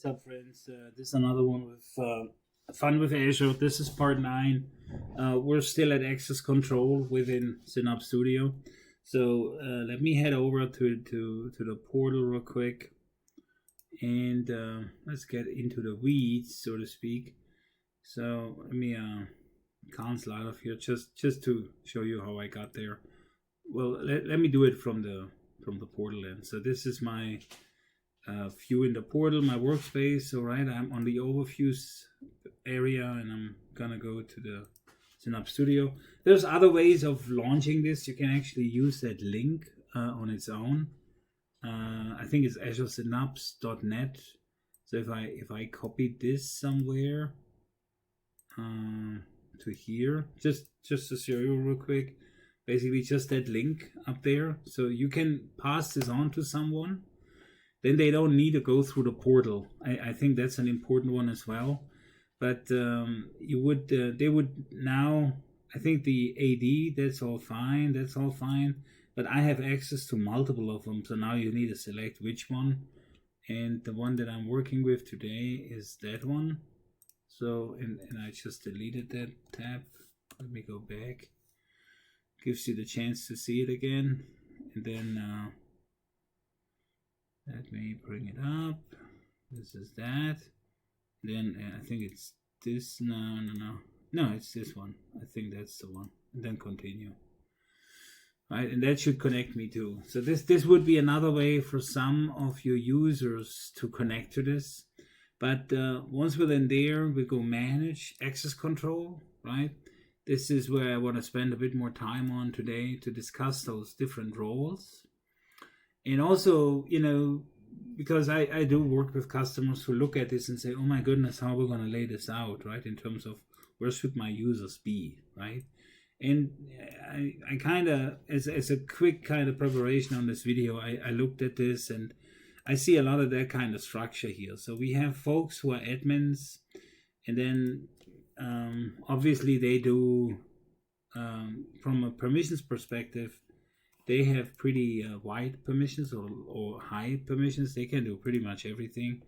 What's up, friends? This is another one with Fun with Azure. This is part 9. We're still at access control within Synapse Studio. So let me head over to the portal real quick. And let's get into the weeds, so to speak. So let me cancel out of here just to show you how I got there. Well, let me do it from the portal end. So this is my view in the portal, my workspace. All right, I'm on the overviews area, and I'm gonna go to the Synapse Studio. There's other ways of launching this. You can actually use that link on its own. I think it's azuresynapse.net. So if I copy this somewhere to here, just to show you real quick, basically just that link up there. So you can pass this on to someone. Then they don't need to go through the portal. I think that's an important one as well. But they would now, I think the AD, that's all fine. But I have access to multiple of them. So now you need to select which one. And the one that I'm working with today is that one. So, and I just deleted that tab. Let me go back. Gives you the chance to see it again. And then let me bring it up. This is that. Then I think it's this. No, it's this one. I think that's the one. And then continue. Right, and that should connect me to. So this would be another way for some of your users to connect to this. But once we're in there, we go manage access control. Right. This is where I want to spend a bit more time on today to discuss those different roles. And also, because I do work with customers who look at this and say, oh my goodness, how are we going to lay this out, right? In terms of where should my users be, right? And I kind of, as a quick kind of preparation on this video, I looked at this and I see a lot of that kind of structure here. So we have folks who are admins, and then obviously they do, from a permissions perspective, they have pretty wide permissions or high permissions. They can do pretty much everything.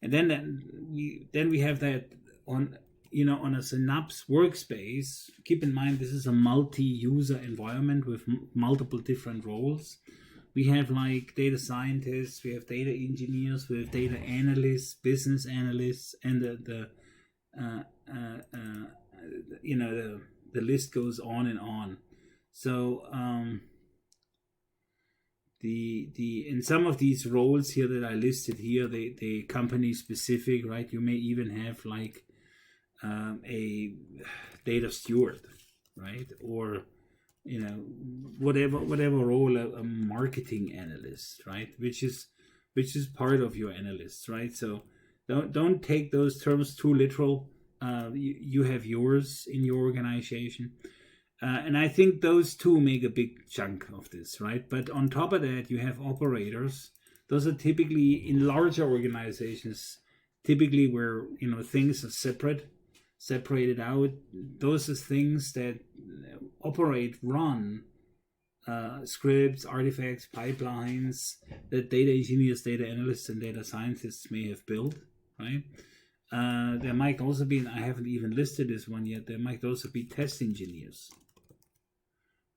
And then we have that on a Synapse workspace. Keep in mind, this is a multi-user environment with multiple different roles. We have like data scientists, we have data engineers, we have data analysts, business analysts, and the list goes on and on. So in some of these roles here that I listed here, they company specific, right? You may even have like a data steward, right? Or whatever role, a marketing analyst, right? Which is part of your analysts, right? So don't take those terms too literal. You have yours in your organization. And I think those two make a big chunk of this, right? But on top of that, you have operators. Those are typically in larger organizations, typically where things are separated out. Those are things that run scripts, artifacts, pipelines that data engineers, data analysts, and data scientists may have built, right? There might also be, and I haven't even listed this one yet, there might also be test engineers,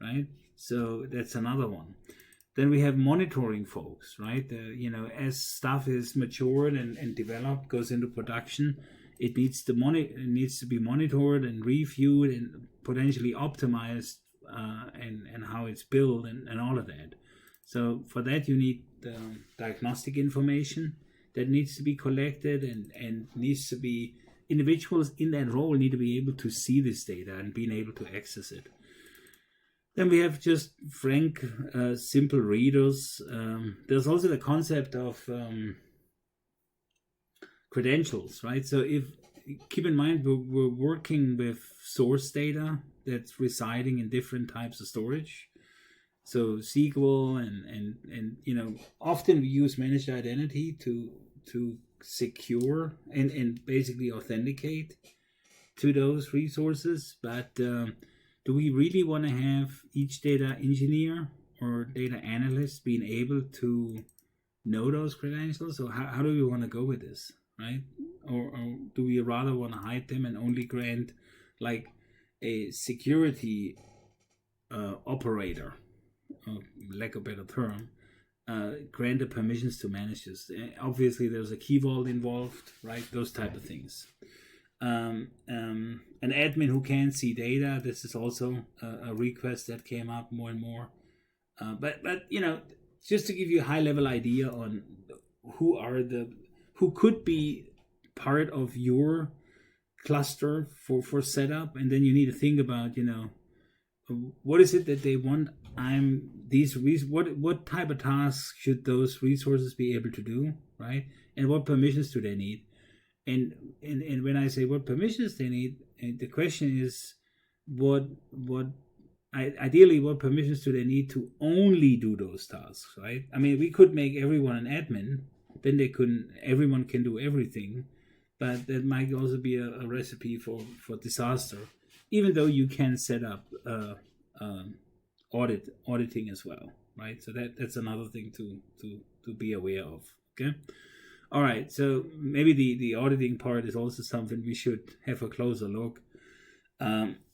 right? So that's another one. Then we have monitoring folks, right? As stuff is matured and developed, goes into production, it needs to be monitored and reviewed and potentially optimized, and how it's built and all of that. So for that, you need diagnostic information that needs to be collected and needs to be, individuals in that role need to be able to see this data and being able to access it. Then we have just frank, simple readers. There's also the concept of credentials, right? So keep in mind, we're working with source data that's residing in different types of storage. So SQL and often we use managed identity to secure and basically authenticate to those resources. But do we really want to have each data engineer or data analyst being able to know those credentials? So how do we want to go with this, right? Or do we rather want to hide them and only grant like a security operator, lack of a better term, grant the permissions to manage this? Obviously, there's a key vault involved, right? Those type of things. An admin who can see data. This is also a request that came up more and more. But just to give you a high level idea on who could be part of your cluster for setup, and then you need to think about what is it that they want. What type of tasks should those resources be able to do, right? And what permissions do they need? And when I say what permissions they need, the question is ideally what permissions do they need to only do those tasks, right? I mean, we could make everyone an admin, then everyone can do everything, but that might also be a recipe for disaster, even though you can set up auditing as well, right? So that's another thing to be aware of. Okay. All right, so maybe the auditing part is also something we should have a closer look.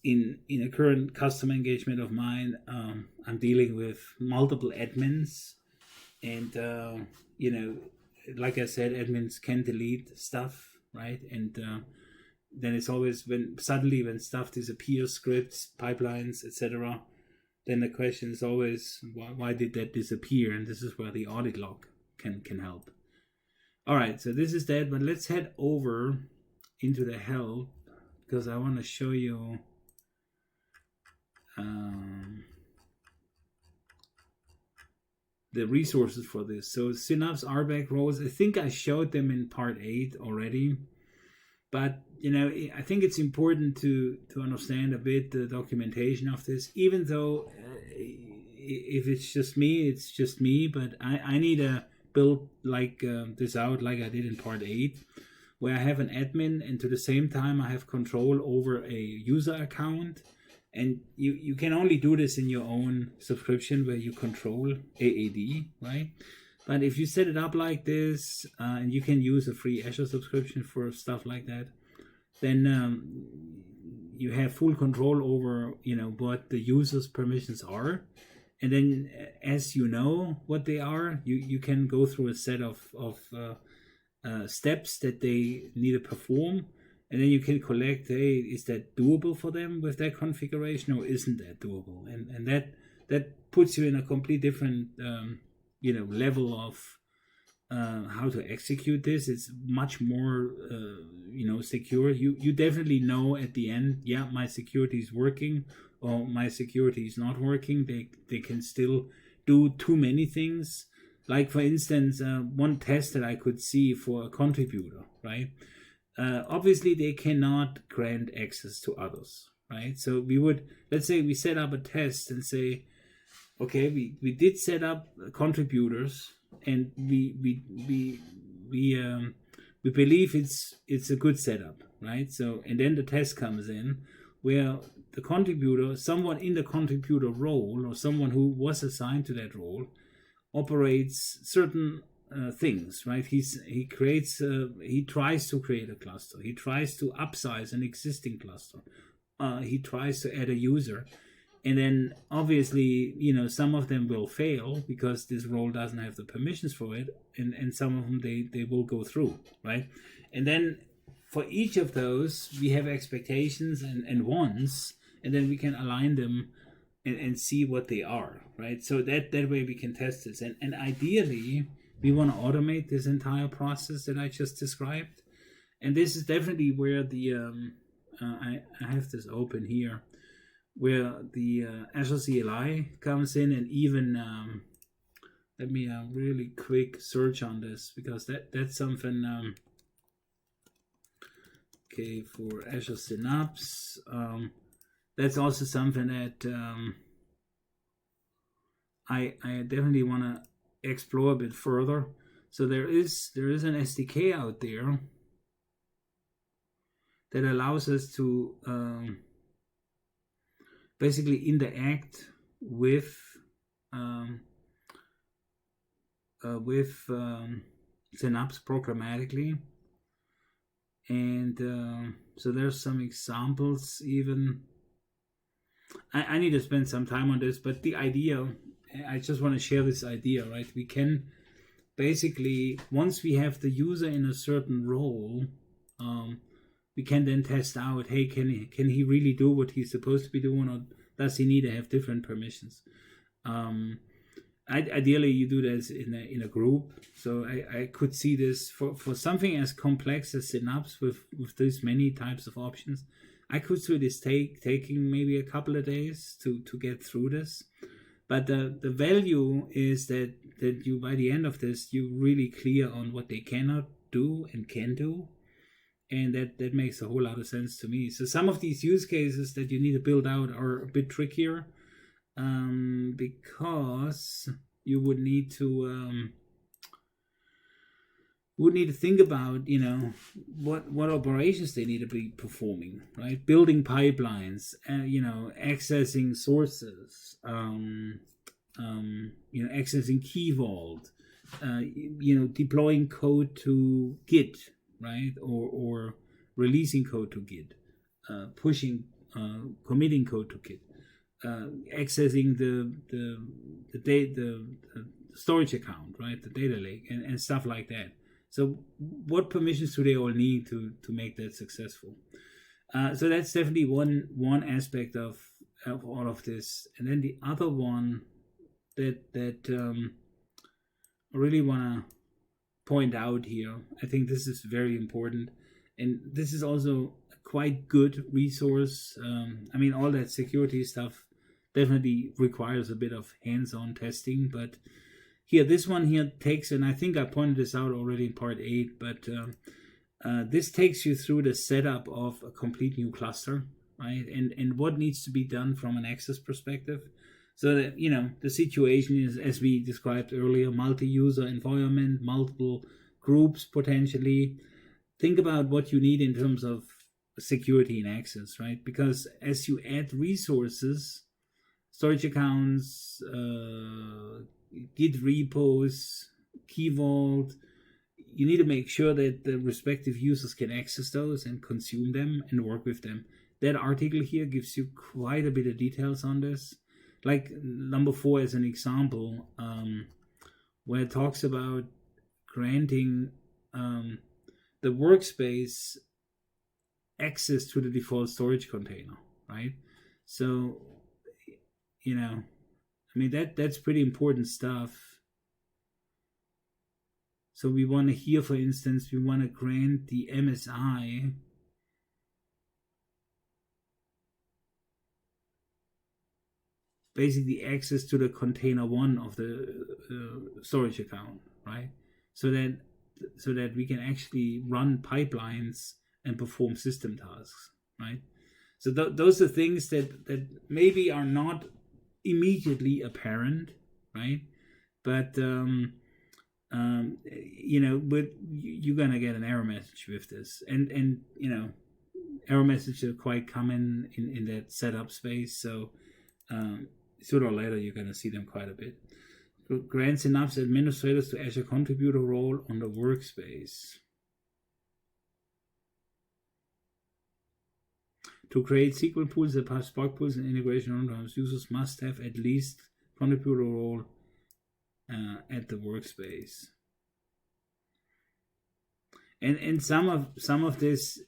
In a current customer engagement of mine, I'm dealing with multiple admins, and like I said, admins can delete stuff, right? And then it's always when stuff disappears, scripts, pipelines, etc. Then the question is always why did that disappear? And this is where the audit log can help. All right, so this is that, but let's head over into the help because I want to show you the resources for this. So Synapse RBAC roles, I think I showed them in part 8 already, but I think it's important to understand a bit the documentation of this, even though if it's just me, but I need a build like this out like I did in part 8, where I have an admin and to the same time I have control over a user account, and you can only do this in your own subscription where you control AAD, right? But if you set it up like this, and you can use a free Azure subscription for stuff like that, then you have full control over what the user's permissions are. And then, as you know what they are, you can go through a set of steps that they need to perform, and then you can collect, hey, is that doable for them with that configuration, or isn't that doable? And that puts you in a completely different level of how to execute this. It's much more secure. You definitely know at the end, yeah, my security is working, or my security is not working. They can still do too many things. Like for instance, one test that I could see for a contributor, right? Obviously they cannot grant access to others, right? So let's say we set up a test and say, okay, we did set up contributors, and we believe it's a good setup, right? So, and then the test comes in where the contributor, someone in the contributor role, or someone who was assigned to that role, operates certain things, right? He tries to create a cluster. He tries to upsize an existing cluster. He tries to add a user. And then obviously, some of them will fail because this role doesn't have the permissions for it. And some of them, they will go through, right? And then for each of those, we have expectations and wants, and then we can align them and see what they are, right? So that way we can test this. And ideally, we want to automate this entire process that I just described. And this is definitely where the, I have this open here, where the Azure CLI comes in, and even let me really quick search on this, because that's something. Okay, for Azure Synapse, that's also something that I definitely want to explore a bit further. So there is an SDK out there that allows us to basically interact with with Synapse programmatically. And so there's some examples even. I need to spend some time on this, but the idea, I just want to share this idea, right? We can basically, once we have the user in a certain role, we can then test out, hey, can he really do what he's supposed to be doing, or does he need to have different permissions? Ideally, you do this in a group. So I could see this for something as complex as Synapse with these many types of options. I could see this taking maybe a couple of days to get through this. But the value is that you, by the end of this, you're really clear on what they cannot do and can do. And that makes a whole lot of sense to me. So some of these use cases that you need to build out are a bit trickier, because you would need to think about, what operations they need to be performing, right? Building pipelines, accessing sources, accessing Key Vault, deploying code to Git, right? Or releasing code to Git, pushing, committing code to Git, accessing the storage account, right? The data lake and stuff like that. So what permissions do they all need to make that successful? So that's definitely one aspect of all of this. And then the other one that I really want to point out here, I think this is very important, and this is also a quite good resource. All that security stuff definitely requires a bit of hands-on testing, but here, this one here takes, and I think I pointed this out already in part 8, but this takes you through the setup of a complete new cluster, right? And what needs to be done from an access perspective. So that, the situation is, as we described earlier, multi-user environment, multiple groups potentially. Think about what you need in terms of security and access, right? Because as you add resources, storage accounts, Git repos, Key Vault, you need to make sure that the respective users can access those and consume them and work with them. That article here gives you quite a bit of details on this. Like number 4 as an example, where it talks about granting the workspace access to the default storage container, right? So, that's pretty important stuff. So we want to here, for instance, we want to grant the MSI basically access to the container 1 of the storage account, right? So that we can actually run pipelines and perform system tasks, right? So those are things that maybe are not immediately apparent, right? But but you're gonna get an error message with this, and error messages are quite common in that setup space. So sooner or later you're gonna see them quite a bit. Grant Synapse administrators to Azure contributor role on the workspace. To create SQL pools that pass Spark pools and integration runtimes, users must have at least contributor role at the workspace. And some of this,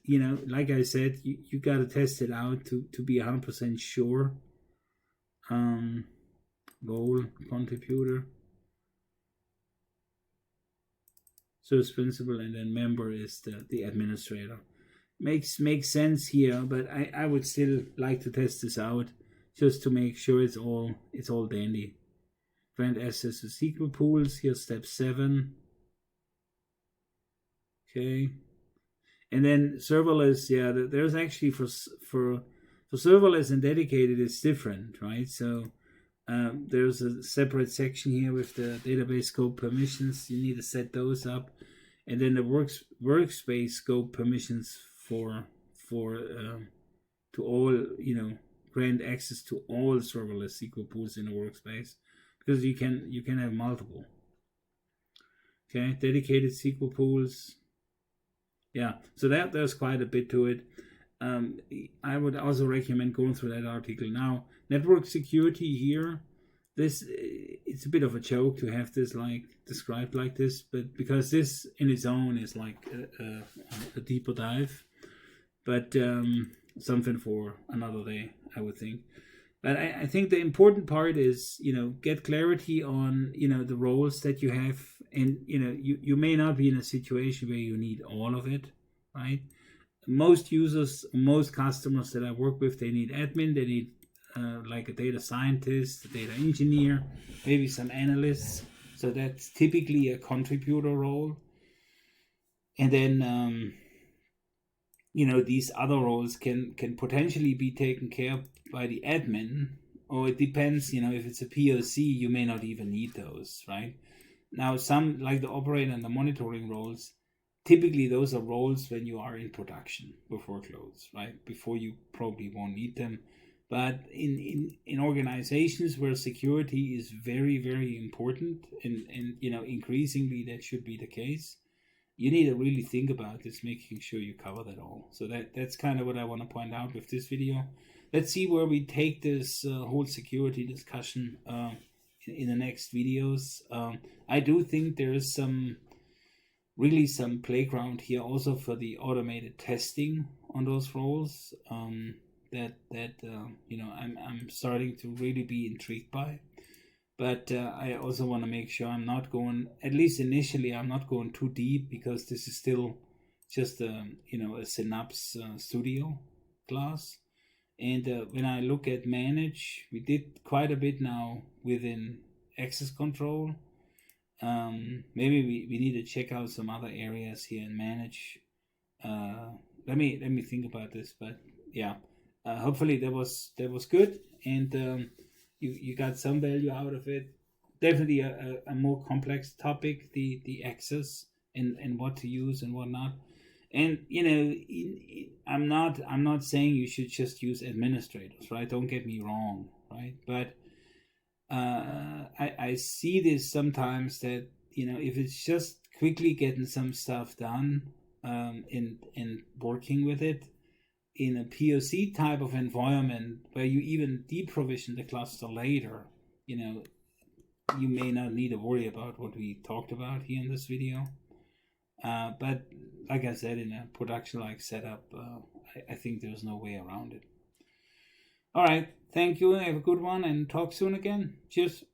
like I said, you got to test it out to be 100% sure. Role contributor, source principal, and then member is the administrator. Makes sense here, but I would still like to test this out just to make sure it's all dandy. Grant access to SQL pools. Here's step 7. Okay, and then serverless. Yeah, there's actually for serverless and dedicated it's different, right? So there's a separate section here with the database scope permissions. You need to set those up, and then the workspace scope permissions for to all, grant access to all serverless SQL pools in the workspace, because you can have multiple. Okay, dedicated SQL pools. Yeah, so there's quite a bit to it. I would also recommend going through that article. Now, network security here, this it's a bit of a joke to have this like described like this, but because this in its own is like a deeper dive, but something for another day, I would think. But I think the important part is, get clarity on, the roles that you have. And, you may not be in a situation where you need all of it, right? Most users, most customers that I work with, they need admin, they need like a data scientist, a data engineer, maybe some analysts. So that's typically a contributor role. And then, these other roles can potentially be taken care of by the admin, or it depends, if it's a POC, you may not even need those, right? Now, some, like the operator and the monitoring roles, typically those are roles when you are in production with workloads, right? Before you probably won't need them. But in organizations where security is very, very important, and increasingly that should be the case, you need to really think about this, making sure you cover that all. So that's kind of what I want to point out with this video. Let's see where we take this whole security discussion in the next videos. I do think there is some playground here also for the automated testing on those roles that I'm starting to really be intrigued by. But I also want to make sure I'm not going, at least initially, I'm not going too deep, because this is still just a Synapse Studio class. And when I look at manage, we did quite a bit now within access control. Maybe we need to check out some other areas here in manage. Let me think about this, but yeah, hopefully that was good, and you got some value out of it. Definitely a more complex topic, the access and what to use and what not. And I'm not saying you should just use administrators, right? Don't get me wrong, right? But I see this sometimes that if it's just quickly getting some stuff done, and working with it in a POC type of environment where you even deprovision the cluster later, you may not need to worry about what we talked about here in this video. But like I said, in a production-like setup, I think there's no way around it. All right, thank you. Have a good one, and talk soon again. Cheers.